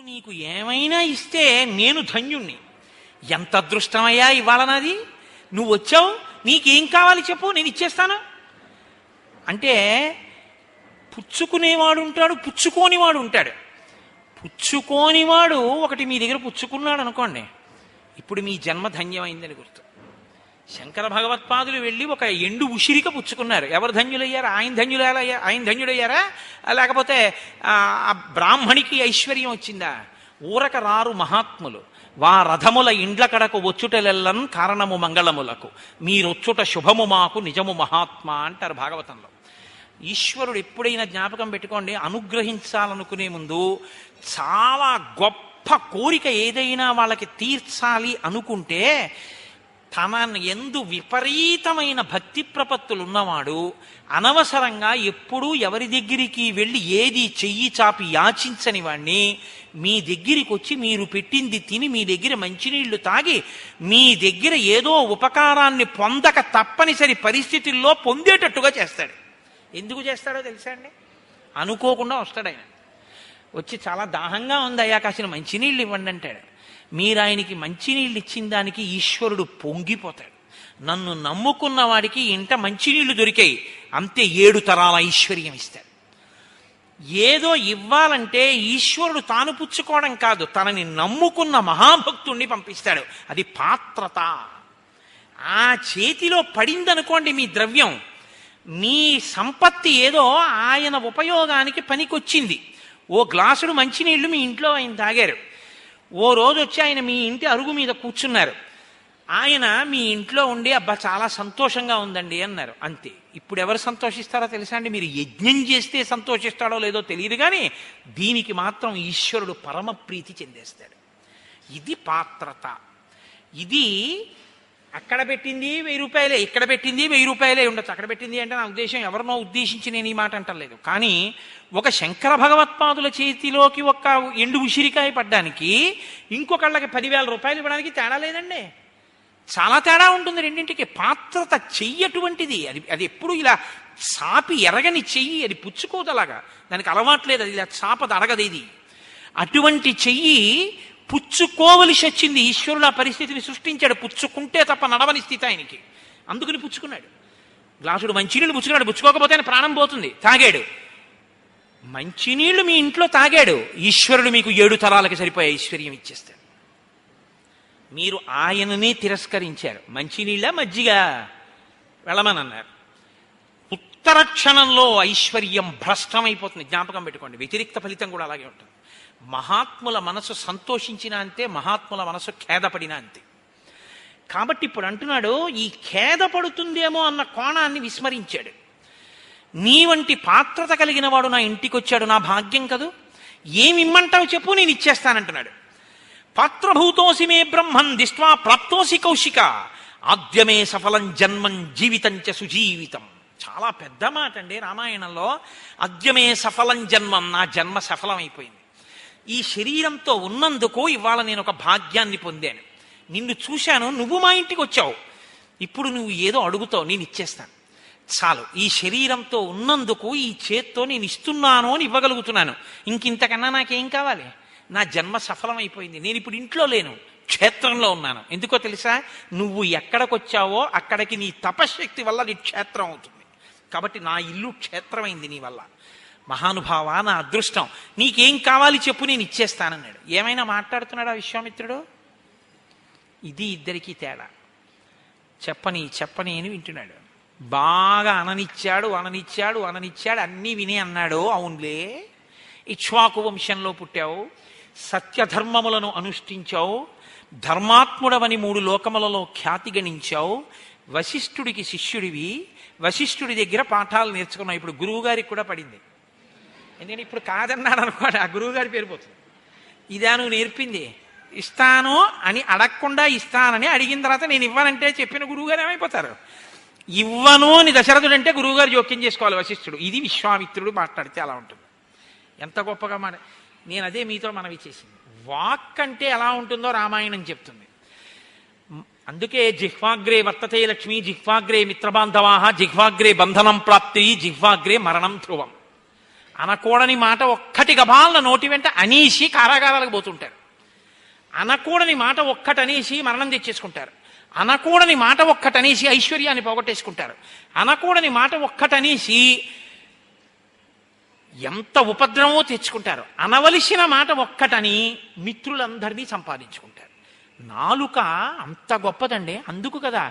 నీకు ఏమైనా ఇస్తే నేను ధన్యుణ్ణి. ఎంత అదృష్టమయ్యా ఇవాళ నాది, నువ్వు వచ్చావు, నీకేం కావాలి చెప్పు, నేను ఇచ్చేస్తాను అంటే పుచ్చుకునేవాడు ఉంటాడు, పుచ్చుకోనివాడు ఉంటాడు. పుచ్చుకోనివాడు ఒకటి మీ దగ్గర పుచ్చుకున్నాడు అనుకోండి, ఇప్పుడు మీ జన్మ ధన్యమైందని గుర్తు. శంకర భగవత్పాదులు వెళ్ళి ఒక ఎండు ఉసిరిక పుచ్చుకున్నారు. ఎవరు ధన్యులయ్యారా? ఆయన ధన్యుడయ్యారా? లేకపోతే ఆ బ్రాహ్మణికి ఐశ్వర్యం వచ్చిందా? ఊరక రారు మహాత్ములు వా రథముల ఇండ్ల కడకు వచ్చుటలెల్లన్ కారణము మంగళములకు మీరొచ్చుట శుభము మాకు నిజము మహాత్మా అంటారు భాగవతంలో. ఈశ్వరుడు ఎప్పుడైనా జ్ఞాపకం పెట్టుకోండి, అనుగ్రహించాలనుకునే ముందు చాలా గొప్ప కోరిక ఏదైనా వాళ్ళకి తీర్చాలి అనుకుంటే తన ఎందు విపరీతమైన భక్తి ప్రపత్తులు ఉన్నవాడు అనవసరంగా ఎప్పుడూ ఎవరి దగ్గరికి వెళ్ళి ఏది చెయ్యి చాపి యాచించని వాణ్ణి మీ దగ్గరికి వచ్చి మీరు పెట్టింది తిని మీ దగ్గర మంచినీళ్లు తాగి మీ దగ్గర ఏదో ఉపకారాన్ని పొందక తప్పనిసరి పరిస్థితుల్లో పొందేటట్టుగా చేస్తాడు. ఎందుకు చేస్తాడో తెలుసా అండి? అనుకోకుండా వస్తాడు ఆయన. వచ్చి చాలా దాహంగా ఉంది అయ్యా, కాసిన మంచినీళ్ళు ఇవ్వండి అంటాడు. మీరు ఆయనకి మంచినీళ్ళు ఇచ్చిన దానికి ఈశ్వరుడు పొంగిపోతాడు. నన్ను నమ్ముకున్న వాడికి ఇంట మంచినీళ్లు దొరికాయి అంతే, 7 తరాల ఐశ్వర్యం ఇస్తాడు. ఏదో ఇవ్వాలంటే ఈశ్వరుడు తాను పుచ్చుకోవడం కాదు, తనని నమ్ముకున్న మహాభక్తుణ్ణి పంపిస్తాడు. అది పాత్రత. ఆ చేతిలో పడిందనుకోండి మీ ద్రవ్యం, మీ సంపత్తి ఏదో ఆయన ఉపయోగానికి పనికొచ్చింది. ఓ గ్లాసుడు మంచినీళ్లు మీ ఇంట్లో ఆయన తాగారు. ఓ రోజు వచ్చి ఆయన మీ ఇంటి అరుగు మీద కూర్చున్నారు. ఆయన మీ ఇంట్లో ఉండి అబ్బా చాలా సంతోషంగా ఉందండి అన్నారు. అంతే. ఇప్పుడు ఎవరు సంతోషిస్తారో తెలుసా అండి? మీరు యజ్ఞం చేస్తే సంతోషిస్తాడో లేదో తెలియదు, కానీ దీనికి మాత్రం ఈశ్వరుడు పరమ ప్రీతి చెందేస్తాడు. ఇది పాత్రత. ఇది అక్కడ పెట్టింది 1000 రూపాయలే, ఇక్కడ పెట్టింది 1000 రూపాయలే ఉండొచ్చు. అక్కడ పెట్టింది అంటే నా ఉద్దేశం ఎవరినో ఉద్దేశించి నేను ఈ మాట అంటలేదు. కానీ ఒక శంకర భగవత్పాదుల చేతిలోకి ఒక ఎండు ఉసిరికాయ పడ్డానికి ఇంకొకళ్ళకి 10,000 రూపాయలు ఇవ్వడానికి తేడా లేదండి. చాలా తేడా ఉంటుంది రెండింటికి. పాత్రత చెయ్యటువంటిది. అది ఎప్పుడు ఇలా చాపి ఎరగని చెయ్యి, అది పుచ్చుకోదలాగా, దానికి అలవాట్లేదు, అది ఇలా చాపది అరగదేది. అటువంటి చెయ్యి పుచ్చుకోవలసి వచ్చింది. ఈశ్వరుడు ఆ పరిస్థితిని సృష్టించాడు. పుచ్చుకుంటే తప్ప నడవని స్థితి ఆయనకి. అందుకని పుచ్చుకున్నాడు. గ్లాసుడు మంచినీళ్ళు పుచ్చుకున్నాడు. పుచ్చుకోకపోతే ఆయన ప్రాణం పోతుంది. తాగాడు. మంచినీళ్లు మీ ఇంట్లో తాగాడు. ఈశ్వరుడు మీకు 7 తరాలకి సరిపోయే ఐశ్వర్యం ఇచ్చేస్తాడు. మీరు ఆయననే తిరస్కరించారు. మంచినీళ్ళ మజ్జిగ వెళ్ళమనన్నారు. ఉత్తర క్షణంలో ఐశ్వర్యం భ్రష్టమైపోతుంది. జ్ఞాపకం పెట్టుకోండి. వ్యతిరిక్త ఫలితం కూడా అలాగే ఉంటుంది. మహాత్ముల మనసు సంతోషించినా అంతే, మహాత్ముల మనసు ఖేదపడినా అంతే. కాబట్టి ఇప్పుడు అంటున్నాడు, ఈ ఖేదపడుతుందేమో అన్న కోణాన్ని విస్మరించాడు. నీ వంటి పాత్రత కలిగిన వాడు నా ఇంటికి వచ్చాడు, నా భాగ్యం కదూ, ఏమి ఇమ్మంటావు చెప్పు, నేను ఇచ్చేస్తానంటున్నాడు. పాత్రభూతోసి మే బ్రహ్మన్ దిష్ట్వా ప్రాప్తోసి కౌశిక ఆద్యమే సఫలం జన్మం జీవితంచ సుజీవితం. చాలా పెద్ద మాట అండి రామాయణంలో. అద్యమే సఫలం జన్మం, నా జన్మ సఫలమైపోయింది. ఈ శరీరంతో ఉన్నందుకు ఇవాళ నేను ఒక భాగ్యాన్ని పొందాను. నిన్ను చూశాను, నువ్వు మా ఇంటికి వచ్చావు, ఇప్పుడు నువ్వు ఏదో అడుగుతావు, నేను ఇచ్చేస్తాను. చాలు. ఈ శరీరంతో ఉన్నందుకు ఈ చేత్తో నేను ఇస్తున్నాను అని ఇవ్వగలుగుతున్నాను. ఇంకింతకన్నా నాకేం కావాలి? నా జన్మ సఫలమైపోయింది. నేను ఇప్పుడు ఇంట్లో లేను, క్షేత్రంలో ఉన్నాను. ఎందుకో తెలుసా? నువ్వు ఎక్కడికొచ్చావో అక్కడికి నీ తపశ్శక్తి వల్ల నీ క్షేత్రం అవుతుంది. కాబట్టి నా ఇల్లు క్షేత్రమైంది నీ వల్ల. మహానుభావ, నా అదృష్టం, నీకేం కావాలి చెప్పు, నేను ఇచ్చేస్తానన్నాడు. ఏమైనా మాట్లాడుతున్నాడా విశ్వామిత్రుడు? ఇది ఇద్దరికీ తేడా. చెప్పని అని వింటున్నాడు. బాగా అననిచ్చాడు, అన్నీ విని అన్నాడు, అవునులే, ఇక్ష్వాకు వంశంలో పుట్టావు, సత్యధర్మములను అనుష్ఠించావు, ధర్మాత్ముడవని 3 లోకములలో ఖ్యాతి గణించావు, వశిష్ఠుడికి శిష్యుడివి, వశిష్ఠుడి దగ్గర పాఠాలు నేర్చుకున్నావు. ఇప్పుడు గురువుగారికి కూడా పడింది. ఎందుకంటే ఇప్పుడు కాదన్నాడు అనుకోండి, ఆ గురువుగారి పేరు పోతుంది. ఇదా నువ్వు నేర్పింది? ఇస్తాను అని అడగకుండా ఇస్తానని అడిగిన తర్వాత నేను ఇవ్వనంటే చెప్పిన గురువుగారు ఏమైపోతారు? ఇవ్వను అని దశరథుడు అంటే గురువుగారు జోక్యం చేసుకోవాలి వశిష్ఠుడు. ఇది విశ్వామిత్రుడు మాట్లాడితే అలా ఉంటుంది. ఎంత గొప్పగా నేను అదే మీతో మనవి చేసింది. వాక్ అంటే ఎలా ఉంటుందో రామాయణం చెప్తుంది. అందుకే జిహ్వాగ్రే వర్తతే లక్ష్మి, జిహ్వాగ్రే మిత్రబాంధవాహ, జిహ్వాగ్రే బంధనం ప్రాప్తి, జిహ్వాగ్రే మరణం ధ్రువం. అనకూడని మాట ఒక్కటి గబాలన నోటి వెంట అనేసి కారాగారాలకు పోతుంటారు. అనకూడని మాట ఒక్కటనేసి మరణం తెచ్చేసుకుంటారు. అనకూడని మాట ఒక్కటనేసి ఐశ్వర్యాన్ని పోగొట్టేసుకుంటారు. అనకూడని మాట ఒక్కటనేసి ఎంత ఉపద్రవమో తెచ్చుకుంటారు. అనవలసిన మాట ఒక్కటని మిత్రులందరినీ సంపాదించుకుంటారు. నాలుక అంత గొప్పదండి. అందుకు కదా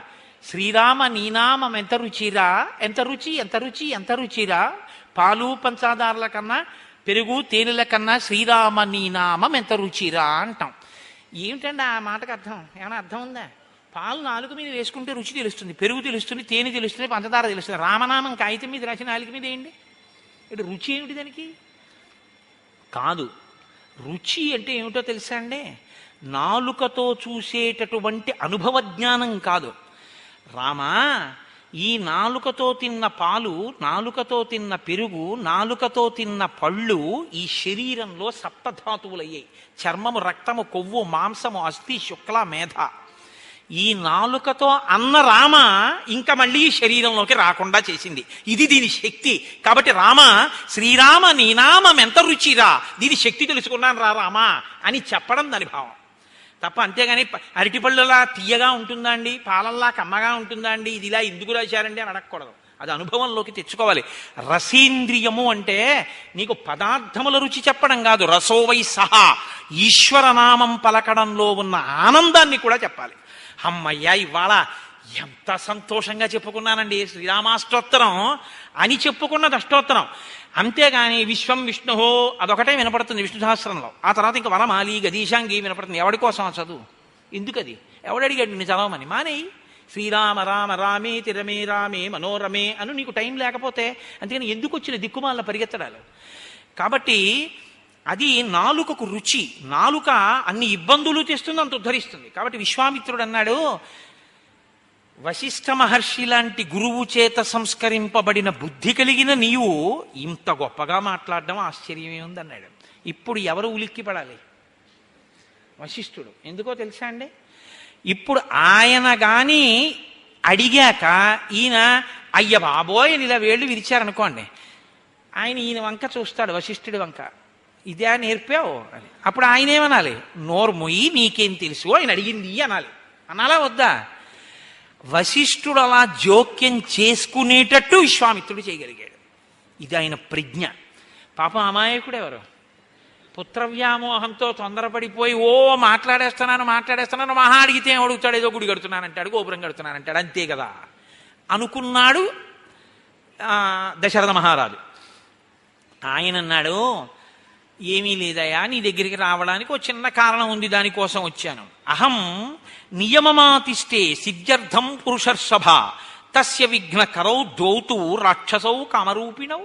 శ్రీరామ నీనామం ఎంత రుచిరా, ఎంత రుచి ఎంత రుచి ఎంత రుచిరా, పాలు పంచాదారుల కన్నా పెరుగు తేనెల కన్నా శ్రీరామ నీనామం ఎంత రుచిరా అంటాం. ఏమిటండి ఆ మాటకు అర్థం? ఏమైనా అర్థం ఉందా? పాలు నాలుగు మీద వేసుకుంటే రుచి తెలుస్తుంది, పెరుగు తెలుస్తుంది, తేనె తెలుస్తుంది, పంచదార తెలుస్తుంది. రామనామం కాగితం మీద రాసి నాలుగు మీద వేయండి. ఇటు రుచి ఏమిటి దానికి? కాదు. రుచి అంటే ఏమిటో తెలుసా అండి? నాలుకతో చూసేటటువంటి అనుభవ జ్ఞానం కాదు. రామా, ఈ నాలుకతో తిన్న పాలు, నాలుకతో తిన్న పెరుగు, నాలుకతో తిన్న పళ్ళు ఈ శరీరంలో సప్తధాతువులయ్యాయి. చర్మము, రక్తము, కొవ్వు, మాంసము, అస్థి, శుక్ల, మేధ. ఈ నాలుకతో అన్న రామ ఇంకా మళ్ళీ శరీరంలోకి రాకుండా చేసింది. ఇది దీని శక్తి. కాబట్టి రామ, శ్రీరామ నీనామం ఎంత రుచిరా, దీని శక్తి తెలుసుకున్నాను రా రామా అని చెప్పడం దాని భావం తప్ప. అంతేగాని అరటిపళ్ళలా తీయగా ఉంటుందా అండి, పాలల్లా కమ్మగా ఉంటుందా అండి, ఇది ఇలా ఎందుకు రాశారండి అని అడగకూడదు. అది అనుభవంలోకి తెచ్చుకోవాలి. రసేంద్రియము అంటే నీకు పదార్థముల రుచి చెప్పడం కాదు, రసోవై సహా ఈశ్వరనామం పలకడంలో ఉన్న ఆనందాన్ని కూడా చెప్పాలి. అమ్మయ్యా, ఇవాళ ఎంత సంతోషంగా చెప్పుకున్నానండి శ్రీరామాష్టోత్తరం అని చెప్పుకున్నది అష్టోత్తరం. అంతేగాని విశ్వం విష్ణుహో అదొకటే వినపడుతుంది విష్ణు సహస్రంలో. ఆ తర్వాత ఇంకా వనమాలి గదీశాంగి వినపడుతుంది. ఎవడి కోసం ఆ చదువు? ఎందుకది? ఎవడడిగాడు నిన్ను చదవమని? మానేయి. శ్రీరామ రామ రామేతి రమే రామే మనోరమే అను. నీకు టైం లేకపోతే అంతేగాని ఎందుకు వచ్చిన దిక్కుమాల పరిగెత్తడాలు? కాబట్టి అది నాలుకకు రుచి. నాలుక అన్ని ఇబ్బందులు తెస్తుంది, అంత ఉద్ధరిస్తుంది. కాబట్టి విశ్వామిత్రుడు అన్నాడు, వశిష్ఠ మహర్షి లాంటి గురువు చేత సంస్కరింపబడిన బుద్ధి కలిగిన నీవు ఇంత గొప్పగా మాట్లాడడం ఆశ్చర్యమే ఉందన్నాడు. ఇప్పుడు ఎవరు ఉలిక్కి పడాలి? వశిష్ఠుడు. ఎందుకో తెలుసా అండి? ఇప్పుడు ఆయన గాని అడిగాక ఈయన అయ్య బాబోయ్ అని ఇలా వేళ్ళు విరిచారనుకోండి, ఆయన ఈయన వంక చూస్తాడు, వశిష్ఠుడి వంక. ఇదే నేర్పావు అని. అప్పుడు ఆయన ఏమనాలి? నోర్ముయి, నీకేం తెలుసు, ఆయన అడిగింది అనాలి. అనాలా వద్దా? వశిష్ఠుడు అలా జోక్యం చేసుకునేటట్టు విశ్వామిత్రుడు చేయగలిగాడు. ఇది ఆయన ప్రజ్ఞ. పాపం అమాయకుడు ఎవరు? పుత్రవ్యామోహంతో తొందరపడిపోయి మాట్లాడేస్తున్నాను మహా అడిగితే ఏం అడుగుతాడు? ఏదో గుడి కడుతున్నానంటాడు, గోపురం కడుతున్నానంటాడు, అంతే కదా అనుకున్నాడు దశరథ మహారాజు. ఆయన అన్నాడు, ఏమీ లేదయా, నీ దగ్గరికి రావడానికి ఒక చిన్న కారణం ఉంది, దానికోసం వచ్చాను. అహం నియమమాతిష్టే సిద్ధ్యర్థం పురుషర్షభ తస్య విఘ్న కరౌ ద్వౌతు రాక్షసౌ కామరూపిణౌ.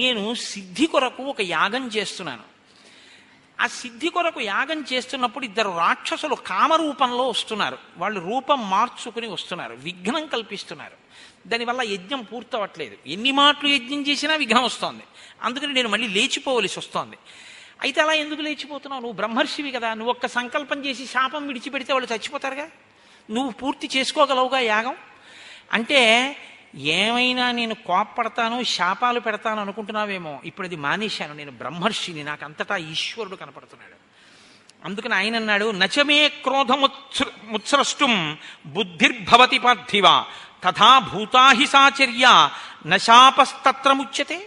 నేను సిద్ధి కొరకు ఒక యాగం చేస్తున్నాను. ఆ సిద్ధి కొరకు యాగం చేస్తున్నప్పుడు ఇద్దరు రాక్షసులు కామరూపంలో వస్తున్నారు. వాళ్ళు రూపం మార్చుకుని వస్తున్నారు, విఘ్నం కల్పిస్తున్నారు. దానివల్ల యజ్ఞం పూర్తవట్లేదు. ఎన్ని మాటలు యజ్ఞం చేసినా విఘ్నం వస్తోంది. అందుకని నేను మళ్ళీ లేచిపోవలసి వస్తోంది. అయితే అలా ఎందుకు లేచిపోతున్నావు? నువ్వు బ్రహ్మర్షివి కదా, నువ్వు ఒక్క సంకల్పం చేసి శాపం విడిచిపెడితే వాళ్ళు చచ్చిపోతారుగా, నువ్వు పూర్తి చేసుకోగలవుగా యాగం అంటే. ఏమైనా నేను కోప్పడతాను, శాపాలు పెడతాను అనుకుంటున్నావేమో. ఇప్పుడు అది మానేశాను, నేను బ్రహ్మర్షిని, నాకు అంతటా ఈశ్వరుడు కనపడుతున్నాడు. అందుకని ఆయన అన్నాడు, నచమే క్రోధముత్స్రష్టం బుద్ధిర్భవతి పార్థివ తథా భూతాహి సాచర్య నశాపస్తత్ర ముచ్యతే.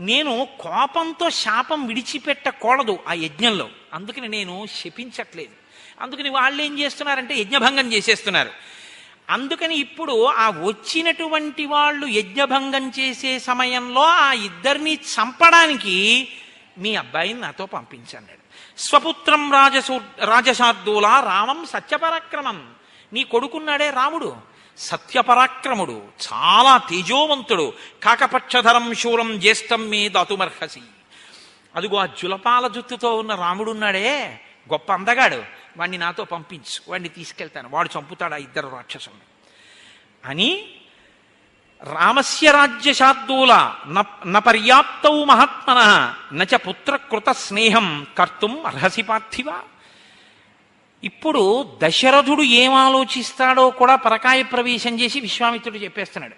నేను కోపంతో శాపం విడిచిపెట్టకూడదు ఆ యజ్ఞంలో, అందుకని నేను శపించట్లేదు. అందుకని వాళ్ళు ఏం చేస్తున్నారంటే యజ్ఞభంగం చేసేస్తున్నారు. అందుకని ఇప్పుడు ఆ వచ్చినటువంటి వాళ్ళు యజ్ఞభంగం చేసే సమయంలో ఆ ఇద్దరిని చంపడానికి మీ అబ్బాయిని నాతో పంపించన్నాడు. స్వపుత్రం రాజశార్దూల రామం సత్యపరాక్రమం. నీ కొడుకున్నాడే రాముడు, సత్యపరాక్రముడు, చాలా తేజోవంతుడు. కాకపక్షధరం శూరం జ్యేష్టం మే దాతుమర్హసి. అదిగో ఆ జులపాల జుత్తుతో ఉన్న రాముడున్నాడే, గొప్ప అందగాడు, వాణ్ణి నాతో పంపించు, వాడిని తీసుకెళ్తాను, వాడు చంపుతాడు ఆ ఇద్దరు రాక్షసుని అని. రామస్య రాజ్యశార్దూల నపర్యాప్తౌ మహాత్మన నచ పుత్రకృత స్నేహం కర్తుం అర్హసి పార్థివ. ఇప్పుడు దశరథుడు ఏం ఆలోచిస్తాడో కూడా పరకాయ ప్రవేశం చేసి విశ్వామిత్రుడు చెప్పేస్తున్నాడు.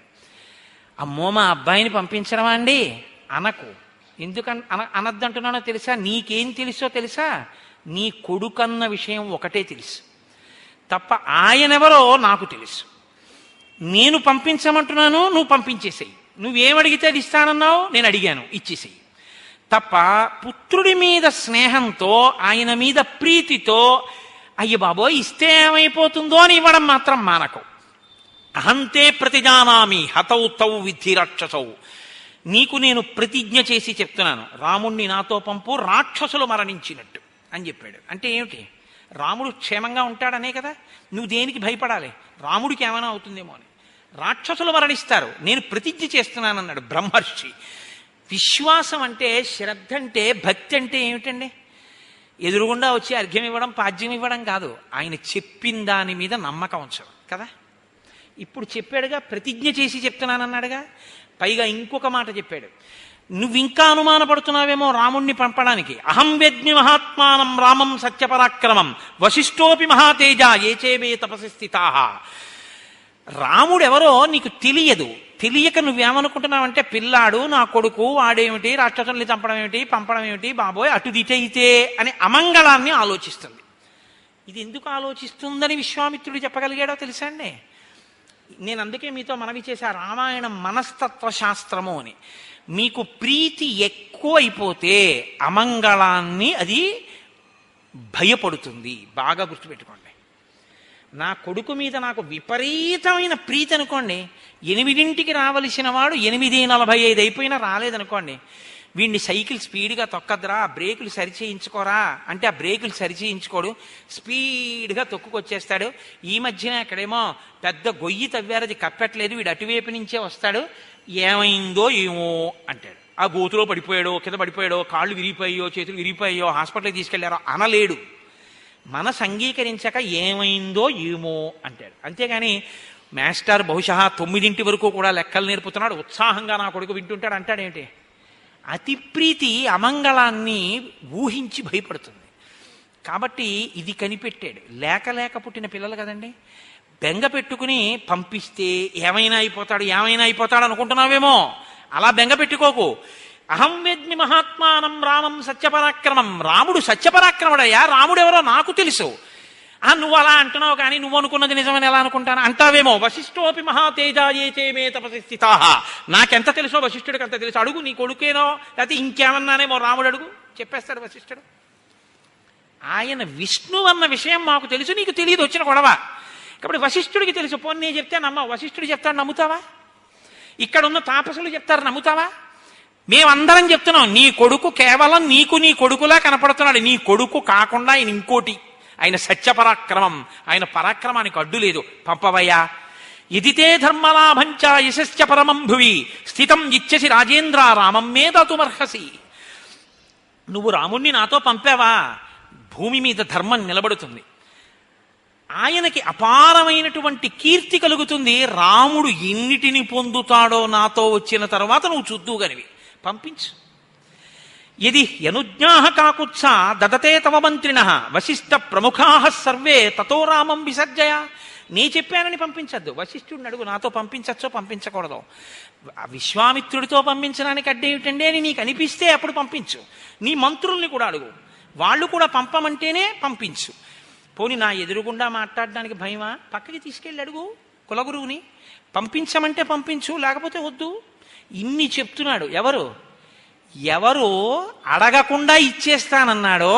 అమ్మో, మా అబ్బాయిని పంపించడమా అండి అనకు. అనద్దంటున్నానో తెలుసా? నీకేం తెలుసో తెలుసా? నీ కొడుకన్న విషయం ఒకటే తెలుసు తప్ప ఆయనెవరో నాకు తెలుసు. నేను పంపించమంటున్నాను, నువ్వు పంపించేసేయి. నువ్వేమడిగితే అది ఇస్తానన్నావు, నేను అడిగాను, ఇచ్చేసేయి. తప్ప పుత్రుడి మీద స్నేహంతో, ఆయన మీద ప్రీతితో అయ్య బాబోయ్ ఇస్తే ఏమైపోతుందో అని ఇవ్వడం మాత్రం మానకు. అహంతే ప్రతిజానామి హతౌ తౌ విద్ధి రాక్షసౌ. నీకు నేను ప్రతిజ్ఞ చేసి చెప్తున్నాను, రాముణ్ణి నాతో పంపు, రాక్షసులు మరణించినట్టు అని చెప్పాడు. అంటే ఏమిటి? రాముడు క్షేమంగా ఉంటాడనే కదా. నువ్వు దేనికి భయపడాలి? రాముడికి ఏమైనా అవుతుందేమో అని. రాక్షసులు మరణిస్తారు, నేను ప్రతిజ్ఞ చేస్తున్నానన్నాడు బ్రహ్మర్షి. విశ్వాసం అంటే, శ్రద్ధ అంటే, భక్తి అంటే ఏమిటండి? ఎదురుగుండా వచ్చి అర్ఘ్యం ఇవ్వడం, పాద్యం ఇవ్వడం కాదు, ఆయన చెప్పిన దాని మీద నమ్మకం ఉంచడం కదా. ఇప్పుడు చెప్పాడుగా, ప్రతిజ్ఞ చేసి చెప్తున్నానన్నాడుగా. పైగా ఇంకొక మాట చెప్పాడు, నువ్వు ఇంకా అనుమానపడుతున్నావేమో రాముణ్ణి పంపడానికి. అహం వేద్మి మహాత్మానం రామం సత్యపరాక్రమం వశిష్ఠోపి మహాతేజ ఏచేమే తపసి స్థితాః. రాముడెవరో నీకు తెలియదు. తెలియక నువ్వేమనుకుంటున్నావంటే, పిల్లాడు నా కొడుకు, వాడేమిటి రాక్షసుల్ని చంపడం ఏమిటి, పంపడం ఏమిటి, బాబోయ్ అటు దిటైతే అని అమంగళాన్ని ఆలోచిస్తుంది. ఇది ఎందుకు ఆలోచిస్తుందని విశ్వామిత్రుడు చెప్పగలిగాడో తెలుసా అండి? నేను అందుకే మీతో మనవి చేశా, రామాయణం మనస్తత్వ శాస్త్రము అని. మీకు ప్రీతి ఎక్కువ అయిపోతే అమంగళాన్ని అది భయపడుతుంది. బాగా గుర్తుపెట్టుకోండి. నా కొడుకు మీద నాకు విపరీతమైన ప్రీతి అనుకోండి, 8ంటికి రావలసిన వాడు 8:45 అయిపోయినా రాలేదనుకోండి, వీడిని సైకిల్ స్పీడ్గా తొక్కద్రా, బ్రేకులు సరిచేయించుకోరా అంటే ఆ బ్రేకులు సరిచేయించుకోడు, స్పీడ్గా తొక్కుకొచ్చేస్తాడు. ఈ మధ్యన ఎక్కడేమో పెద్ద గొయ్యి తవ్వారు, అది కప్పట్లేదు, వీడు అటువైపు నుంచే వస్తాడు, ఏమైందో ఏమో అంటాడు. ఆ గోతులో పడిపోయాడో, కింద పడిపోయాడో, కాళ్ళు విరిగిపోయాయో, చేతులు విరిగిపోయాయో, హాస్పిటల్కి తీసుకెళ్లారో అనలేడు. మనసు అంగీకరించాక ఏమైందో ఏమో అంటాడు. అంతేగాని మాస్టర్ బహుశా 9 వరకు కూడా లెక్కలు నేర్పుతున్నాడు, ఉత్సాహంగా నా కొడుకు వింటుంటాడు అంటాడేమిటి? అతి ప్రీతి అమంగళాన్ని ఊహించి భయపడుతుంది. కాబట్టి ఇది కనిపెట్టాడు. లేక లేక పుట్టిన పిల్లలు కదండి, బెంగ పెట్టుకుని పంపిస్తే ఏమైనా అయిపోతాడు అనుకుంటున్నావేమో, అలా బెంగ పెట్టుకోకు. అహం వేద్మి మహాత్మానం రామం సత్యపరాక్రమం. రాముడు సత్యపరాక్రముడయ్యా, రాముడెవరో నాకు తెలుసు. నువ్వు అలా అంటున్నావు, కానీ నువ్వు అనుకున్నది నిజమని ఎలా అనుకుంటాను అంటావేమో. వశిష్ఠోపి మహాతేజాయేచే మే తపసి స్థితాః. నాకెంత తెలుసో వశిష్ఠుడికి అంత తెలుసు. అడుగు, నీ కొడుకేనో లేకపోతే ఇంకేమన్నానేమో రాముడు అడుగు, చెప్పేస్తాడు వశిష్ఠుడు. ఆయన విష్ణు అన్న విషయం మాకు తెలుసు, నీకు తెలియదు, వచ్చిన గొడవ. కాబట్టి వశిష్ఠుడికి తెలుసు. పోనీ నేను చెప్తే నమ్మవు, వశిష్ఠుడు చెప్తాడు నమ్ముతావా? ఇక్కడ ఉన్న తాపసులు చెప్తారు నమ్ముతావా? మేమందరం చెప్తున్నాం, నీ కొడుకు కేవలం నీకు నీ కొడుకులా కనపడుతున్నాడు. నీ కొడుకు కాకుండా ఆయన ఇంకోటి, ఆయన సత్యపరాక్రమం, ఆయన పరాక్రమానికి అడ్డు లేదు. పంపవయ్యా. ఇదితే ధర్మలాభంచ యశశ్చ పరమం భువి స్థితం ఇచ్చసి రాజేంద్ర రామం మే దాతుమర్హసి. నువ్వు రాముణ్ణి నాతో పంపావా, భూమి మీద ధర్మం నిలబడుతుంది, ఆయనకి అపారమైనటువంటి కీర్తి కలుగుతుంది. రాముడు ఎన్నిటిని పొందుతాడో నాతో వచ్చిన తర్వాత నువ్వు చూద్దువుగనివి, పంపించు. యది యనుజ్ఞాః కాకుత్స దదతే తవ మంత్రిణః వశిష్ఠ ప్రముఖాః సర్వే తతో రామం విసర్జయ. నీ చెప్పానని పంపించద్దు, వశిష్ఠుడిని అడుగు, నాతో పంపించచ్చో పంపించకూడదు. విశ్వామిత్రుడితో పంపించడానికి అడ్డేమిటండి అని నీకు అనిపిస్తే అప్పుడు పంపించు. నీ మంత్రుల్ని కూడా అడుగు, వాళ్ళు కూడా పంపమంటేనే పంపించు. పోని నా ఎదురుగుండా మాట్లాడడానికి భయమా? పక్కకి తీసుకెళ్ళి అడుగు కులగురువుని, పంపించమంటే పంపించు, లేకపోతే వద్దు. ఇన్ని చెప్తున్నాడు. ఎవరు అడగకుండా ఇచ్చేస్తానన్నాడో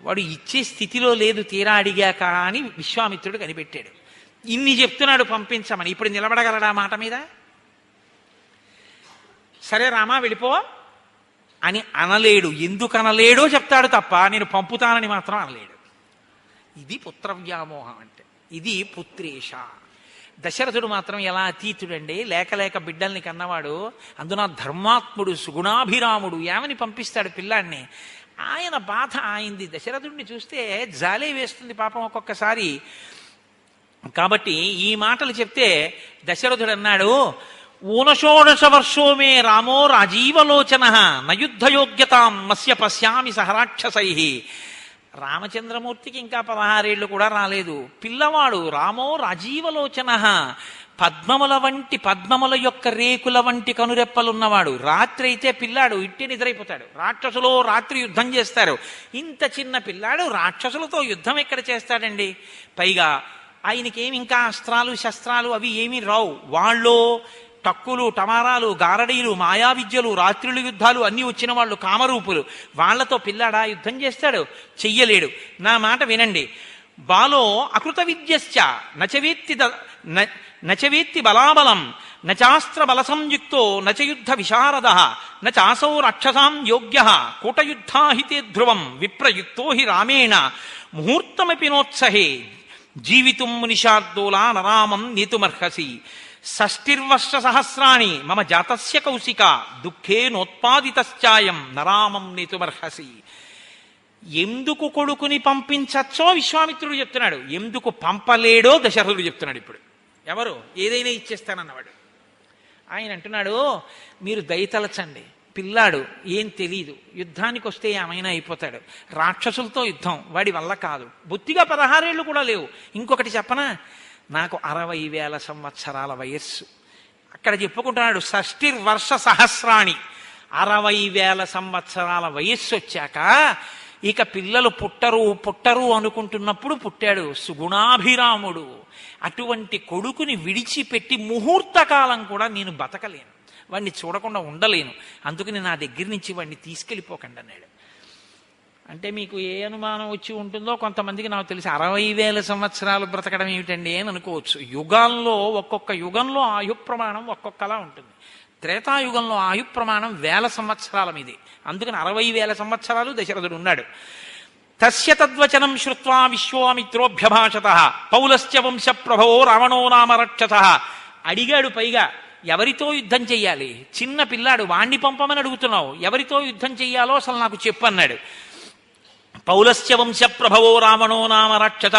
వాడు ఇచ్చే స్థితిలో లేదు తీరా అడిగాక అని విశ్వామిత్రుడు కనిపెట్టాడు. ఇన్ని చెప్తున్నాడు పంపించమని, ఇప్పుడు నిలబడగలడా మాట మీద? సరే రామా వెళ్ళిపో అని అనలేడు. ఎందుకు అనలేడో చెప్తాడు తప్ప నేను పంపుతానని మాత్రం అనలేడు. ఇది పుత్రవ్యామోహం అంటే, ఇది పుత్రేష. దశరథుడు మాత్రం ఎలా అతీతుడండి, లేక లేక బిడ్డల్ని కన్నవాడు, అందున ధర్మాత్ముడు సుగుణాభిరాముడు, ఏమని పంపిస్తాడు పిల్లాన్ని? ఆయన బాధ ఆయింది. దశరథుడిని చూస్తే జాలే వేస్తుంది పాపం ఒక్కొక్కసారి. కాబట్టి ఈ మాటలు చెప్తే దశరథుడు అన్నాడు, ఊనషోడశ వర్షో మే రామో రాజీవలోచన నయుద్ధయోగ్యతాం మస్య పశ్యామి సహరాక్షసై. రామచంద్రమూర్తికి ఇంకా 16 ఏళ్ళు కూడా రాలేదు. పిల్లవాడు రామో రాజీవలోచన, పద్మముల వంటి పద్మముల యొక్క రేకుల వంటి కనురెప్పలున్నవాడు. రాత్రి అయితే పిల్లాడు ఇట్టి నిద్రైపోతాడు. రాక్షసులో రాత్రి యుద్ధం చేస్తారు. ఇంత చిన్న పిల్లాడు రాక్షసులతో యుద్ధం ఎక్కడ చేస్తాడండి? పైగా ఆయనకేమి ఇంకా అస్త్రాలు శస్త్రాలు అవి ఏమీ రావు. వాళ్ళు టక్కులు టమారాలు గారడీలు మాయా విద్యలు రాత్రులు యుద్ధాలు అన్నీ వచ్చిన వాళ్ళు కామరూపులు. వాళ్లతో పిల్లాడా యుద్ధం చేస్తాడు? చెయ్యలేడు. నా మాట వినండి. బాలో అకృత విద్యశ్చ నచవేత్తి బలాబలం నచాస్త్ర బల సంయుక్తో నచయుద్ధ విశారద నచాసౌ రాక్షసాం యోగ్య కూటయుద్ధాహితే ధ్రువం విప్రయుక్తో హి రామేణ ముహూర్తమపి నోత్సహే జీవితుం మునిషార్దోలా నరామం నేతుమర్హసి షష్టిర్వర్ష సహస్రాణి మమ జాతస్య కౌశిక దుఃఖే నోత్పాదితశ్చాయం నరామం నేతుమర్హసి. ఎందుకు కొడుకుని పంపించచ్చో విశ్వామిత్రుడు చెప్తున్నాడు. ఎందుకు పంపలేడో దశరథుడు చెప్తున్నాడు. ఇప్పుడు ఎవరు ఏదైనా ఇచ్చేస్తానన్నవాడు. ఆయన అంటున్నాడు, మీరు దయతలచండి, పిల్లాడు ఏం తెలీదు, యుద్ధానికి వస్తే ఏమైనా అయిపోతాడు. రాక్షసులతో యుద్ధం వాడి వల్ల కాదు. బొత్తిగా 16 ఏళ్ళు కూడా లేవు. ఇంకొకటి చెప్పనా, నాకు 60,000 సంవత్సరాల వయస్సు. అక్కడ చెప్పుకుంటున్నాడు షష్టిర్వర్ష సహస్రాణి. 60,000 సంవత్సరాల వయస్సు వచ్చాక ఇక పిల్లలు పుట్టరు అనుకుంటున్నప్పుడు పుట్టాడు సుగుణాభిరాముడు. అటువంటి కొడుకుని విడిచిపెట్టి ముహూర్త కాలం కూడా నేను బతకలేను, వాడిని చూడకుండా ఉండలేను, అందుకని నా దగ్గర నుంచి వాడిని తీసుకెళ్ళిపోకండి అన్నాడు. అంటే మీకు ఏ అనుమానం వచ్చి ఉంటుందో, కొంతమందికి నాకు తెలిసి 60,000 సంవత్సరాలు బ్రతకడం ఏమిటండి అని అనుకోవచ్చు. యుగాల్లో ఒక్కొక్క యుగంలో ఆయు ప్రమాణం ఒక్కొక్కలా ఉంటుంది. త్రేతాయుగంలో ఆయు ప్రమాణం 1000 సంవత్సరాల మీదే. అందుకని 60,000 సంవత్సరాలు దశరథుడు ఉన్నాడు. తస్య తద్వచనం శ్రుత్వా విశ్వామిత్రోభ్యభాషత పౌలస్య వంశ ప్రభవో రావణో నామ రక్షత. అడిగాడు పైగా, ఎవరితో యుద్ధం చెయ్యాలి? చిన్న పిల్లాడు, వాణ్ణి పంపమని అడుగుతున్నావు, ఎవరితో యుద్ధం చెయ్యాలో అసలు నాకు చెప్పన్నాడు. పౌలస్య వంశ ప్రభవో రావణో నామ రక్షత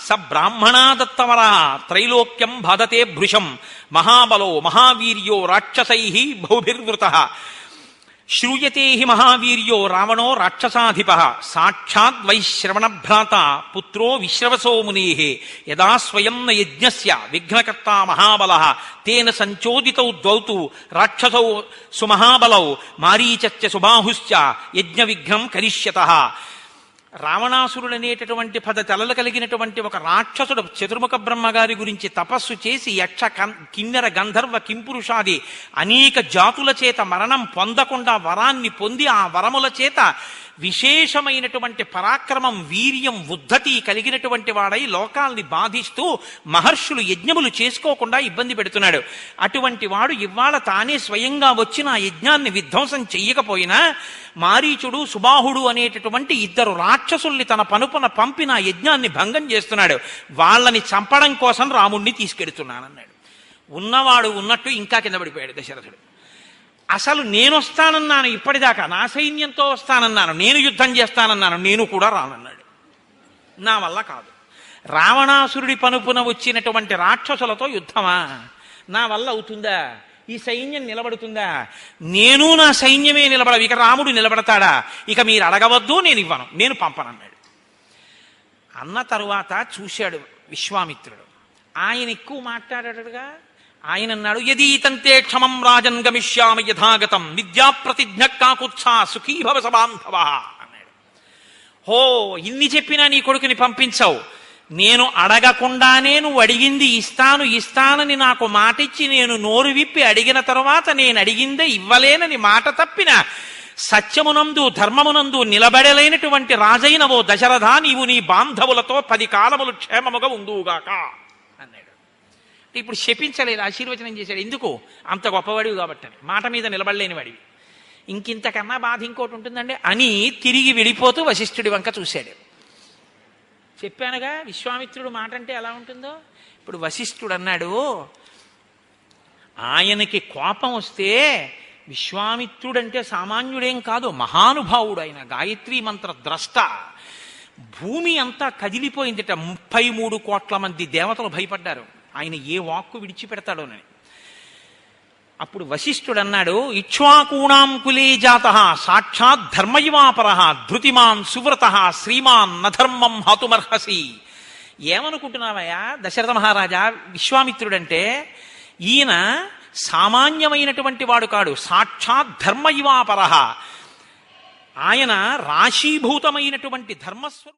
స బ్రాహ్మణా దత్తవర త్రైలోక్యం బాధతే భృశం మహాబలో మహావీర్యో రాక్షసై బహుభిర్వృత శ్రూయతే హి మహావీర్యో రావణో రాక్షసాధిప సాక్షాద్ వైశ్రవణ భ్రాత పుత్రో విశ్రవసో మునే యదా స్వయం న యజ్ఞస్య విఘ్నకర్తా మహాబల తేన సంచోదితౌ ద్వౌతు రాక్షసౌ సుమహాబలౌ మారీచశ్చ సుబాహుశ్చ యజ్ఞ విఘ్నం కరిష్యతః. రావణాసురుడనేటటువంటి 10 తలలు కలిగినటువంటి ఒక రాక్షసుడు చతుర్ముఖ బ్రహ్మగారి గురించి తపస్సు చేసి యక్ష కిన్నెర గంధర్వ కింపురుషాది అనేక జాతుల చేత మరణం పొందకుండా వరాన్ని పొంది ఆ వరముల చేత విశేషమైనటువంటి పరాక్రమం వీర్యం ఉద్ధతి కలిగినటువంటి వాడై లోకాల్ని బాధిస్తూ మహర్షులు యజ్ఞములు చేసుకోకుండా ఇబ్బంది పెడుతున్నాడు. అటువంటి వాడు ఇవాళ తానే స్వయంగా వచ్చి నా యజ్ఞాన్ని విధ్వంసం చెయ్యకపోయినా మారీచుడు సుబాహుడు అనేటటువంటి 2 రాక్షసుల్ని తన పనుపున పంపి నా యజ్ఞాన్ని భంగం చేస్తున్నాడు. వాళ్ళని చంపడం కోసం రాముణ్ణి తీసుకెడుతున్నానన్నాడు. ఉన్నవాడు ఉన్నట్టు ఇంకా కింద పడిపోయాడు దశరథుడు. అసలు నేను వస్తానన్నాను, ఇప్పటిదాకా నా సైన్యంతో వస్తానన్నాను, నేను యుద్ధం చేస్తానన్నాను, నేను కూడా రానన్నాడు. నా వల్ల కాదు. రావణాసురుడి పనుపున వచ్చినటువంటి రాక్షసులతో యుద్ధమా? నా వల్ల అవుతుందా? ఈ సైన్యం నిలబడుతుందా? నేను నా సైన్యమే నిలబడవు, ఇక రాముడు నిలబడతాడా? ఇక మీరు అడగవద్దు, నేను ఇవ్వను, నేను పంపనన్నాడు. అన్న తరువాత చూశాడు విశ్వామిత్రుడు. ఆయన ఎక్కువ మాట్లాడాడుగా. ఆయన అన్నాడు, యదీతంతే క్షమం రాజన్ గమిష్యామి యథాగతం విద్యా ప్రతిజ్ఞ కాకుత్సా సుఖీభవ సబాంధవ అన్నాడు. హో, ఇన్ని చెప్పినా నీ కొడుకుని పంపించావు. నేను అడగకుండానే నువ్వు అడిగింది ఇస్తానని నాకు మాటిచ్చి నేను నోరు విప్పి అడిగిన తరువాత నేను అడిగిందే ఇవ్వలేనని మాట తప్పిన సత్యమునందు ధర్మమునందు నిలబడలేనటువంటి రాజైనవో దశరథ, నీవు నీ బాంధవులతో 10 కాలములు క్షేమముగా ఉందువుగాక అన్నాడు. ఇప్పుడు శపించలేదు, ఆశీర్వచనం చేశాడు. ఎందుకు? అంత గొప్పవాడివి కాబట్టి, మాట మీద నిలబడలేని వాడివి. ఇంకింతకన్నా బాధ ఇంకోటి ఉంటుందండి అని తిరిగి వెళ్ళిపోతూ వశిష్ఠుడి వంక చూశాడు. చెప్పానుగా విశ్వామిత్రుడు మాట అంటే ఎలా ఉంటుందో. ఇప్పుడు వశిష్ఠుడు అన్నాడు, ఆయనకి కోపం వస్తే విశ్వామిత్రుడంటే సామాన్యుడేం కాదు, మహానుభావుడు. ఆయన గాయత్రీ మంత్ర ద్రష్ట. భూమి అంతా కదిలిపోయిందిట. 33 కోట్ల మంది దేవతలు భయపడ్డారు ఆయన ఏ వాక్కు విడిచిపెడతాడోనని. అప్పుడు వశిష్ఠుడు అన్నాడు, ఇక్ష్వాకూణాం కులే జాతః సాక్షాత్ ధర్మయువాపరః ధృతిమాన్ సువ్రతః శ్రీమాన్ నధర్మం హతుమర్హసి. ఏమనుకుంటున్నావయ్యా దశరథ మహారాజా, విశ్వామిత్రుడంటే ఈయన సామాన్యమైనటువంటి వాడు కాడు, సాక్షాత్ ధర్మ ఇవాపరః. ఆయన రాశీభూతమైనటువంటి ధర్మస్వరూపం.